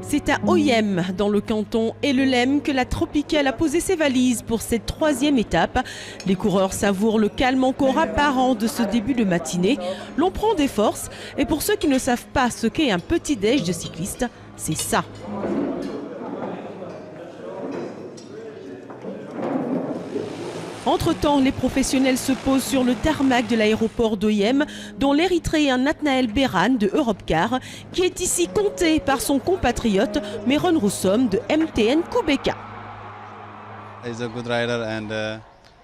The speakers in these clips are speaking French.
C'est à Oyem, dans le canton Hellelem, que la Tropicale a posé ses valises pour cette troisième étape. Les coureurs savourent le calme encore apparent de ce début de matinée. L'on prend des forces et pour ceux qui ne savent pas ce qu'est un petit déj de cycliste, c'est ça. Entre-temps, les professionnels se posent sur le tarmac de l'aéroport d'Oyem, dont l'Érythréen Nathanaël Beran de Europcar, qui est ici compté par son compatriote Meron Roussom de MTN Kubeka.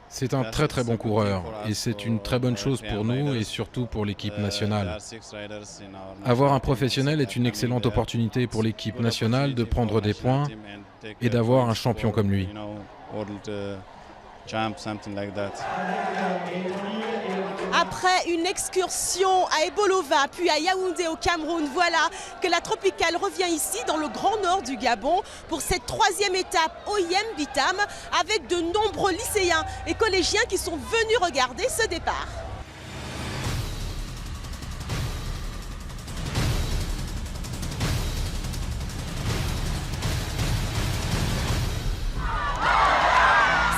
C'est un très bon coureur et c'est une très bonne chose pour nous et surtout pour l'équipe nationale. Avoir un professionnel est une excellente opportunité pour l'équipe nationale de prendre des points et d'avoir un champion comme lui. Après une excursion à Ebolova, puis à Yaoundé au Cameroun, voilà que la Tropicale revient ici dans le grand nord du Gabon pour cette troisième étape Oyem-Bitam avec de nombreux lycéens et collégiens qui sont venus regarder ce départ.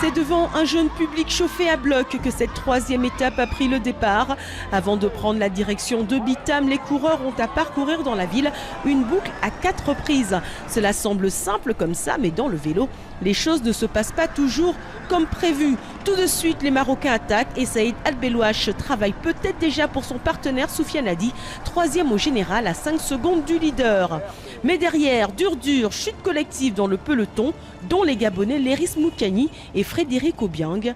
C'est devant un jeune public chauffé à bloc que cette troisième étape a pris le départ. Avant de prendre la direction de Bitam, les coureurs ont à parcourir dans la ville une boucle à 4 reprises. Cela semble simple comme ça, mais dans le vélo, les choses ne se passent pas toujours comme prévu. Tout de suite, les Marocains attaquent et Saïd Al-Belouache travaille peut-être déjà pour son partenaire Soufiane Hadi, troisième au général à 5 secondes du leader. Mais derrière, dur, chute collective dans le peloton, dont les Gabonais Léris Moukani et Frédéric Obiang.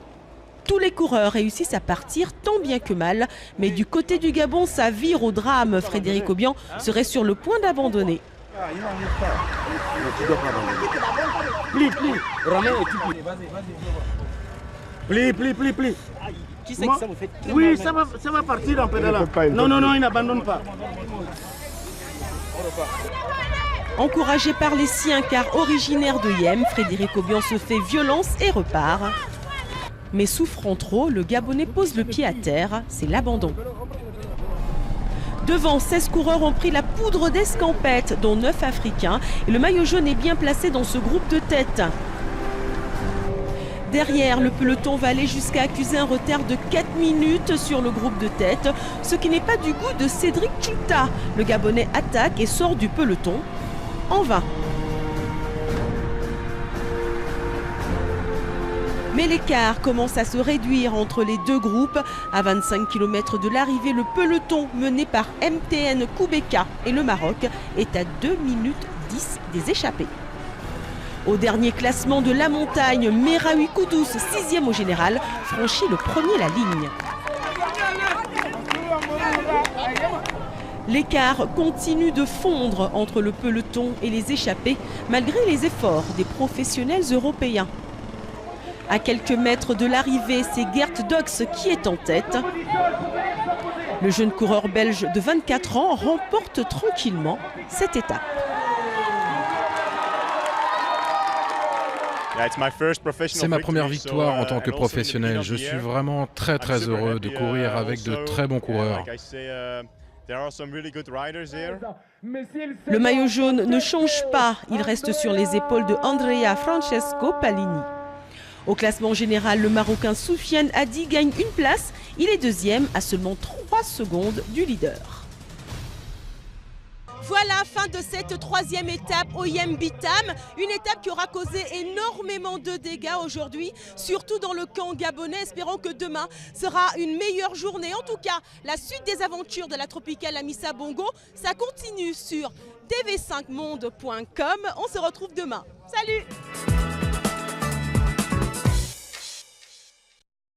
Tous les coureurs réussissent à partir tant bien que mal, mais du côté du Gabon, ça vire au drame. Frédéric Obiang serait sur le point d'abandonner. Plie. Qui sait que ça vous fait très Oui, mal, ça va partir en pédalant. Non, il n'abandonne pas. Encouragé par les siens car originaire de Yem, Frédéric Obiang se fait violence et repart. Mais souffrant trop, le Gabonais pose le pied à terre, c'est l'abandon. Devant, 16 coureurs ont pris la poudre d'escampette, dont 9 Africains, et le maillot jaune est bien placé dans ce groupe de tête. Derrière, le peloton va aller jusqu'à accuser un retard de 4 minutes sur le groupe de tête, ce qui n'est pas du goût de Cédric Chouta. Le Gabonais attaque et sort du peloton. En vain. Mais l'écart commence à se réduire entre les deux groupes. À 25 km de l'arrivée, le peloton mené par MTN Kubeka et le Maroc est à 2 minutes 10 des échappés. Au dernier classement de la montagne, Meraoui Koudous, 6e au général, franchit le premier la ligne. L'écart continue de fondre entre le peloton et les échappés, malgré les efforts des professionnels européens. À quelques mètres de l'arrivée, c'est Gert Dox qui est en tête. Le jeune coureur belge de 24 ans remporte tranquillement cette étape. C'est ma première victoire en tant que professionnel. Je suis vraiment très heureux de courir avec de très bons coureurs. Le maillot jaune ne change pas, il reste sur les épaules de Andrea Francesco Palini. Au classement général, le Marocain Soufiane Hadi gagne une place. Il est deuxième à seulement 3 secondes du leader. Voilà, fin de cette troisième étape Oyem-Bitam. Une étape qui aura causé énormément de dégâts aujourd'hui, surtout dans le camp gabonais. Espérons que demain sera une meilleure journée. En tout cas, la suite des aventures de la Tropicale Amissa Bongo, ça continue sur tv5monde.com. On se retrouve demain. Salut!